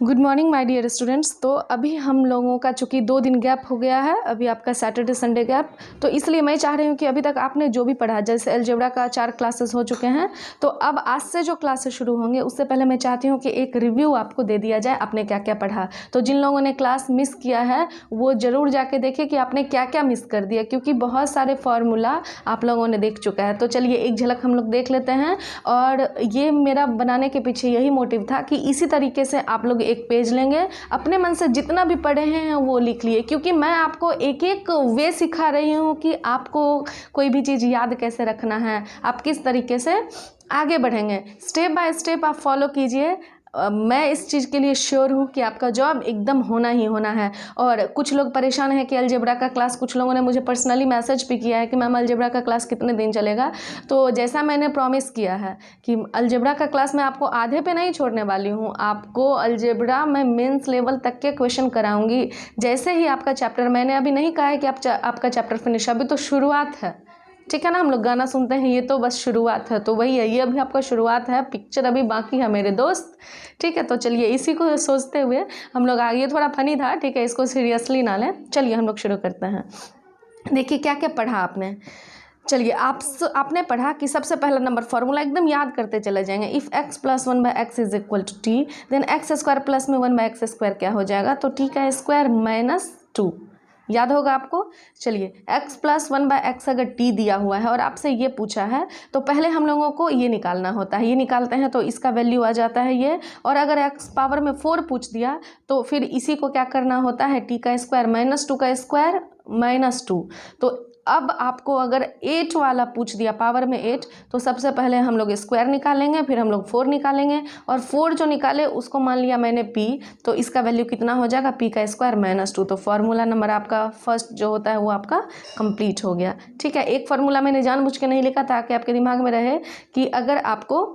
Good morning my dear students. तो अभी हम लोगों का चूँकि 2 दिन गैप हो गया है, अभी आपका सैटरडे संडे गैप, तो इसलिए मैं चाह रही हूँ कि अभी तक आपने जो भी पढ़ा, जैसे अलजेब्रा का 4 क्लासेस हो चुके हैं, तो अब आज से जो क्लासेस शुरू होंगे उससे पहले मैं चाहती हूँ कि एक रिव्यू आपको दे दिया जाए आपने क्या क्या पढ़ा। तो जिन लोगों ने क्लास मिस किया है वो ज़रूर जाके देखें कि आपने क्या क्या मिस कर दिया, क्योंकि बहुत सारे फार्मूला आप लोगों ने देख चुका है। तो चलिए एक झलक हम लोग देख लेते हैं। और ये मेरा बनाने के पीछे यही मोटिव था कि इसी तरीके से आप लोग एक पेज लेंगे, अपने मन से जितना भी पढ़े हैं वो लिख लिए, क्योंकि मैं आपको एक एक वे सिखा रही हूँ कि आपको कोई भी चीज़ याद कैसे रखना है, आप किस तरीके से आगे बढ़ेंगे। स्टेप बाय स्टेप आप फॉलो कीजिए। मैं इस चीज़ के लिए श्योर हूँ कि आपका जॉब एकदम होना ही होना है। और कुछ लोग परेशान हैं कि अलजेब्रा का क्लास, कुछ लोगों ने मुझे पर्सनली मैसेज भी किया है कि मैम अलजेब्रा का क्लास कितने दिन चलेगा। तो जैसा मैंने प्रॉमिस किया है कि अलजेब्रा का क्लास मैं आपको आधे पे नहीं छोड़ने वाली हूँ, आपको अलजेब्रा मैं मेंस लेवल तक के क्वेश्चन कराऊंगी। जैसे ही आपका चैप्टर, मैंने अभी नहीं कहा है कि आपका चैप्टर फिनिश, अभी तो शुरुआत है, ठीक है ना। हम लोग गाना सुनते हैं ये तो बस शुरुआत है, तो वही है, ये अभी आपका शुरुआत है, पिक्चर अभी बाकी है मेरे दोस्त, ठीक है। तो चलिए इसी को सोचते हुए हम लोग आगे, थोड़ा फनी था, ठीक है, इसको सीरियसली ना लें। चलिए हम लोग शुरू करते हैं। देखिए क्या क्या पढ़ा आपने। चलिए आपने पढ़ा कि सबसे पहला नंबर फॉर्मूला एकदम याद करते चले जाएंगे। If x plus 1/x is equal to t, then x square plus में 1/x² क्या हो जाएगा, तो टी का स्क्वायर -2, याद होगा आपको। चलिए x प्लस 1/x अगर t दिया हुआ है और आपसे ये पूछा है, तो पहले हम लोगों को ये निकालना होता है, ये निकालते हैं तो इसका वैल्यू आ जाता है ये। और अगर x पावर में 4 पूछ दिया तो फिर इसी को क्या करना होता है, t का स्क्वायर -2 का स्क्वायर -2। तो अब आपको अगर 8 वाला पूछ दिया, पावर में 8, तो सबसे पहले हम लोग स्क्वायर निकालेंगे, फिर हम लोग 4 निकालेंगे, और 4 जो निकाले उसको मान लिया मैंने p, तो इसका वैल्यू कितना हो जाएगा, p का स्क्वायर -2। तो फार्मूला नंबर आपका फर्स्ट जो होता है वो आपका कंप्लीट हो गया, ठीक है। एक फार्मूला मैंने जानबूझ के नहीं लिखा ताकि आपके दिमाग में रहे कि अगर आपको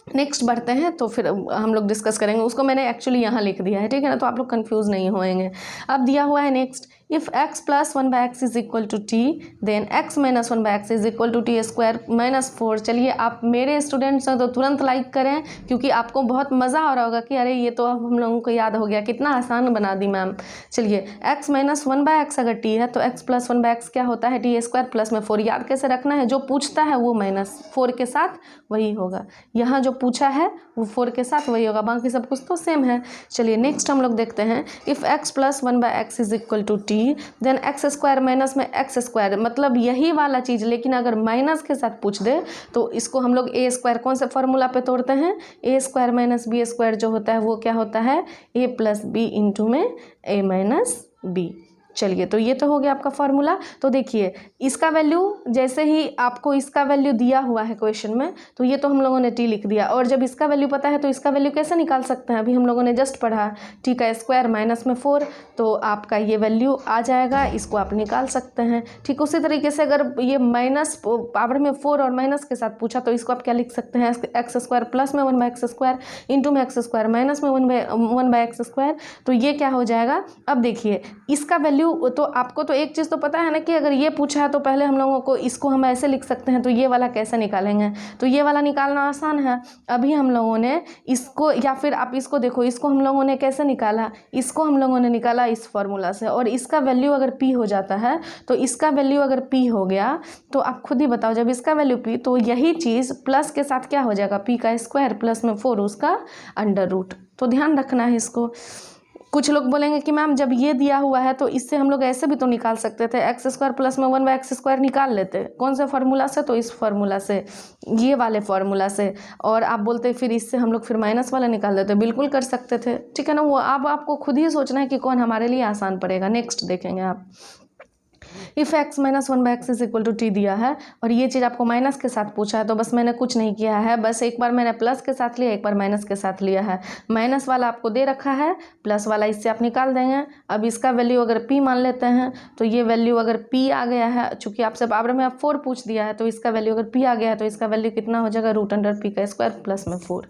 नेक्स्ट बढ़ते हैं तो फिर हम लोग डिस्कस करेंगे, उसको मैंने एक्चुअली यहाँ लिख दिया है, ठीक है ना, तो आप लोग कंफ्यूज नहीं होएंगे। अब दिया हुआ है next, if x plus 1/x is equal to t, then x minus 1/x is equal to t square -4। चलिए आप मेरे स्टूडेंट्स हैं तो तुरंत लाइक करें, क्योंकि आपको बहुत मज़ा आ रहा होगा कि अरे ये तो अब हम लोगों को याद हो गया, कितना आसान बना दी मैम। चलिए x माइनस 1/x अगर t है तो x प्लस 1/x क्या होता है, टी स्क्वायर प्लस में 4। याद कैसे रखना है, जो पूछता है वो -4 के साथ वही होगा, यहाँ जो पूछा है वो 4 के साथ वही होगा, बाकी सब कुछ तो सेम है। चलिए नेक्स्ट हम लोग देखते हैं, if x plus 1/x is equal to t, then x square minus में एक्स स्क्वायर, मतलब यही वाला चीज़, लेकिन अगर माइनस के साथ पूछ दे तो इसको हम लोग ए स्क्वायर, कौन से फॉर्मूला पे तोड़ते हैं, ए स्क्वायर माइनस बी स्क्वायर जो होता है वो क्या होता है, ए प्लस बी इंटू में ए माइनस बी। चलिए तो ये तो हो गया आपका फार्मूला। तो देखिए इसका वैल्यू, जैसे ही आपको इसका वैल्यू दिया हुआ है क्वेश्चन में, तो ये तो हम लोगों ने टी लिख दिया, और जब इसका वैल्यू पता है तो इसका वैल्यू कैसे निकाल सकते हैं, अभी हम लोगों ने जस्ट पढ़ा टी का स्क्वायर माइनस में 4, तो आपका ये वैल्यू आ जाएगा, इसको आप निकाल सकते हैं। ठीक उसी तरीके से अगर ये माइनस पावर में 4 और माइनस के साथ पूछा तो इसको आप क्या लिख सकते हैं, एक्स स्क्वायर प्लस में 1/x² इंटू में एक्स स्क्वायर माइनस में 1/x², तो ये क्या हो जाएगा। अब देखिए इसका वैल्यू, तो आपको तो एक चीज़ तो पता है ना कि अगर ये पूछा है तो पहले हम लोगों को इसको हम ऐसे लिख सकते हैं, तो ये वाला कैसे निकालेंगे, तो ये वाला निकालना आसान है। अभी हम लोगों ने इसको, या फिर आप इसको देखो, इसको हम लोगों ने कैसे निकाला, इसको हम लोगों ने निकाला इस फॉर्मूला से, और इसका वैल्यू अगर p हो जाता है, तो इसका वैल्यू अगर p हो गया तो आप खुद ही बताओ, जब इसका वैल्यू p, तो यही चीज़ प्लस के साथ क्या हो जाएगा, p का स्क्वायर प्लस में 4 उसका अंडर रूट। तो ध्यान रखना है इसको। कुछ लोग बोलेंगे कि मैम जब ये दिया हुआ है तो इससे हम लोग ऐसे भी तो निकाल सकते थे, एक्स स्क्वायर प्लस में 1/x² निकाल लेते, कौन से फार्मूला से, तो इस फार्मूला से, ये वाले फार्मूला से, और आप बोलते फिर इससे हम लोग फिर माइनस वाला निकाल देते, बिल्कुल कर सकते थे, ठीक है ना। वो अब आपको खुद ही सोचना है कि कौन हमारे लिए आसान पड़ेगा। नेक्स्ट देखेंगे आप, if x minus 1/x is equal to t दिया है और ये चीज़ आपको माइनस के साथ पूछा है, तो बस मैंने कुछ नहीं किया है, बस एक बार मैंने प्लस के साथ लिया, एक बार माइनस के साथ लिया है। माइनस वाला आपको दे रखा है, प्लस वाला इससे आप निकाल देंगे। अब इसका वैल्यू अगर p मान लेते हैं, तो ये वैल्यू अगर p आ गया है, चूँकि आपसे पावर में आप 4 पूछ दिया है, तो इसका वैल्यू अगर p आ गया है तो इसका वैल्यू कितना हो जाएगा, √p का स्क्वायर प्लस में 4।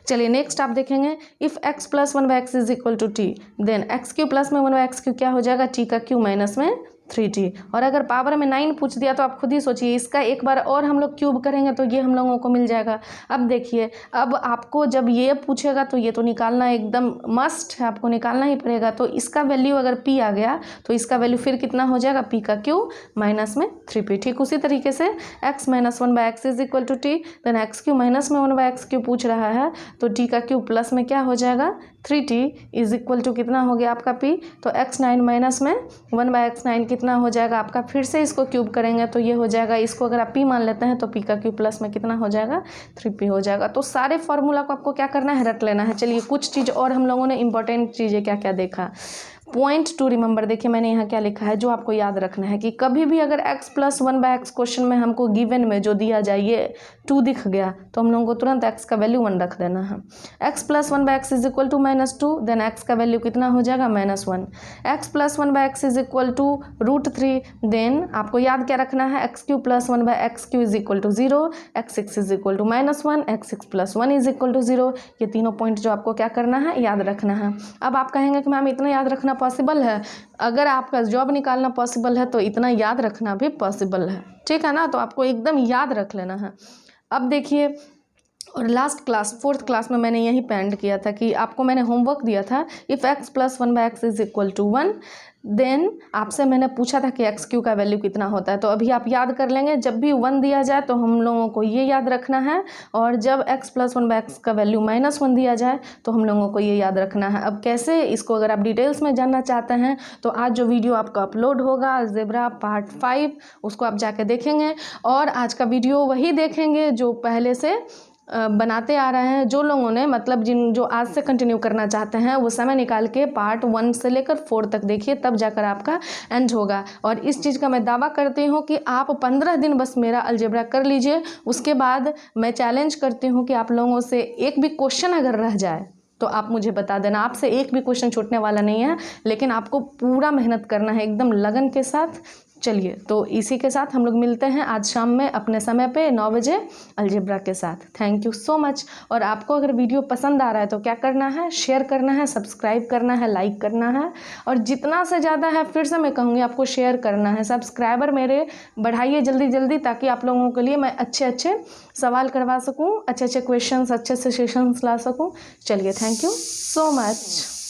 चलिए नेक्स्ट आप देखेंगे, if x plus 1/x is equal to t, then x cube plus में 1/x क्यू क्या हो जाएगा, t का क्यू माइनस में 3t। और अगर पावर में 9 पूछ दिया तो आप खुद ही सोचिए, इसका एक बार और हम लोग क्यूब करेंगे तो ये हम लोगों को मिल जाएगा। अब देखिए, अब आपको जब ये पूछेगा तो ये तो निकालना एकदम मस्ट है, आपको निकालना ही पड़ेगा। तो इसका वैल्यू अगर p आ गया तो इसका वैल्यू फिर कितना हो जाएगा, p का क्यू माइनस में 3p। ठीक उसी तरीके से x minus 1/x is equal to t, then x cube minus में 1/x क्यू पूछ रहा है तो t का क्यू प्लस में क्या हो जाएगा 3t इज इक्वल टू कितना हो गया आपका p, तो x9 माइनस में 1/x9 कितना हो जाएगा आपका, फिर से इसको क्यूब करेंगे तो ये हो जाएगा, इसको अगर आप p मान लेते हैं तो p का क्यू प्लस में कितना हो जाएगा 3p हो जाएगा। तो सारे फॉर्मूला को आपको क्या करना है, रट लेना है। चलिए कुछ चीज़ और हम लोगों ने इंपॉर्टेंट चीज़ें क्या क्या देखा। पॉइंट टू रिमेंबर, देखिए मैंने यहाँ क्या लिखा है जो आपको याद रखना है कि कभी भी अगर x प्लस 1/x क्वेश्चन में हमको गिवन में जो दिया जाए ये 2 दिख गया तो हम लोगों को तुरंत x का वैल्यू 1 रख देना है। x plus 1/x is equal to -2, then x का वैल्यू कितना हो जाएगा -1। x plus 1/x is equal to √3, then आपको याद क्या रखना है, x cube plus 1/x cube is equal to 0, x6 is equal to -1, x6 plus 1 is equal to 0। ये तीनों पॉइंट जो आपको क्या करना है, याद रखना है। अब आप कहेंगे कि मैम इतना याद रखना पॉसिबल है, अगर आपका जॉब निकालना पॉसिबल है तो इतना याद रखना भी पॉसिबल है, ठीक है ना। तो आपको एकदम याद रख लेना है। अब देखिए, और लास्ट क्लास 4th क्लास में मैंने यही पेंड किया था कि आपको मैंने होमवर्क दिया था, if x plus 1/x is equal to 1, then आपसे मैंने पूछा था कि एक्स क्यू का वैल्यू कितना होता है। तो अभी आप याद कर लेंगे, जब भी 1 दिया जाए तो हम लोगों को ये याद रखना है, और जब x प्लस 1/x का वैल्यू -1 दिया जाए तो हम लोगों को ये याद रखना है। अब कैसे, इसको अगर आप डिटेल्स में जानना चाहते हैं तो आज जो वीडियो आपका अपलोड होगा अलजेब्रा पार्ट 5 उसको आप जाके देखेंगे, और आज का वीडियो वही देखेंगे जो पहले से बनाते आ रहे हैं। जो लोगों ने मतलब जो आज से कंटिन्यू करना चाहते हैं वो समय निकाल के पार्ट 1 से लेकर 4 तक देखिए, तब जाकर आपका एंड होगा। और इस चीज़ का मैं दावा करती हूँ कि आप 15 दिन बस मेरा अलजेब्रा कर लीजिए, उसके बाद मैं चैलेंज करती हूँ कि आप लोगों से एक भी क्वेश्चन अगर रह जाए तो आप मुझे बता देना। आपसे एक भी क्वेश्चन छूटने वाला नहीं है, लेकिन आपको पूरा मेहनत करना है एकदम लगन के साथ। चलिए, तो इसी के साथ हम लोग मिलते हैं आज शाम में अपने समय पे 9 बजे अलजेब्रा के साथ। Thank you so much. और आपको अगर वीडियो पसंद आ रहा है तो क्या करना है, शेयर करना है, सब्सक्राइब करना है, लाइक करना है, और जितना से ज़्यादा है फिर से मैं कहूँगी आपको शेयर करना है। सब्सक्राइबर मेरे बढ़ाइए जल्दी जल्दी, ताकि आप लोगों के लिए मैं अच्छे अच्छे सवाल करवा सकूँ, अच्छे अच्छे क्वेश्चंस, अच्छे से सेशंस ला सकूँ। चलिए, थैंक यू सो मच।